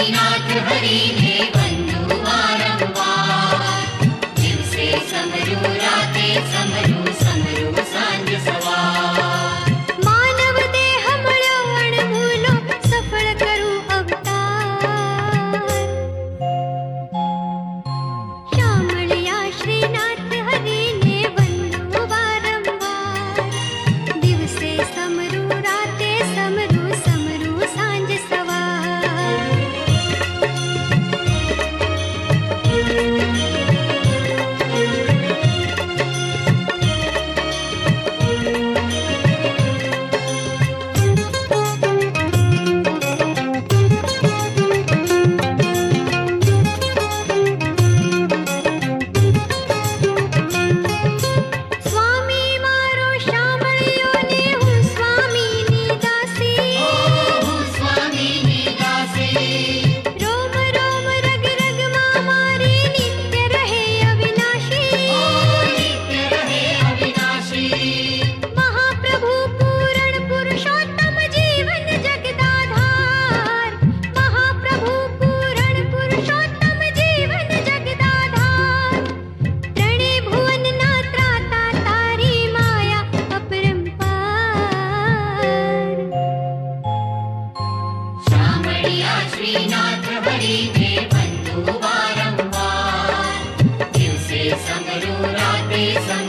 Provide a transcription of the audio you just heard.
श्रीनाथ हरिने वंदू वारंवार। दिवसे समरू राते समरू समरू सांज सवार। मानव देह मळ्यो अणभूलो सफळ करू अवतार। श्यामळया श्रीनाथ हरिने वंदू वारंवार। दिवसे समरू राते समरू समरू सांज सवार। स्वामी मारो श्यामळियो ने हूँ स्वामीनी दासी। હું સ્વામીની દાસી। रोम रोम रग रग मां मारी नित्य रहे अविनाशी। નિત્ય રહે અવિનાશી। महाप्रभु पूरण पुरुषोत्तम जीवन जगदाधार। महाप्रभु पूरण पुरुषोत्तम जीवन जगदाधार। त्रणे भुवन ना त्राता तारी माया अपरंपार। श्यामळिया श्रीनाथ हरिने वंदू वारंवार। दिवसे समरू राते समरू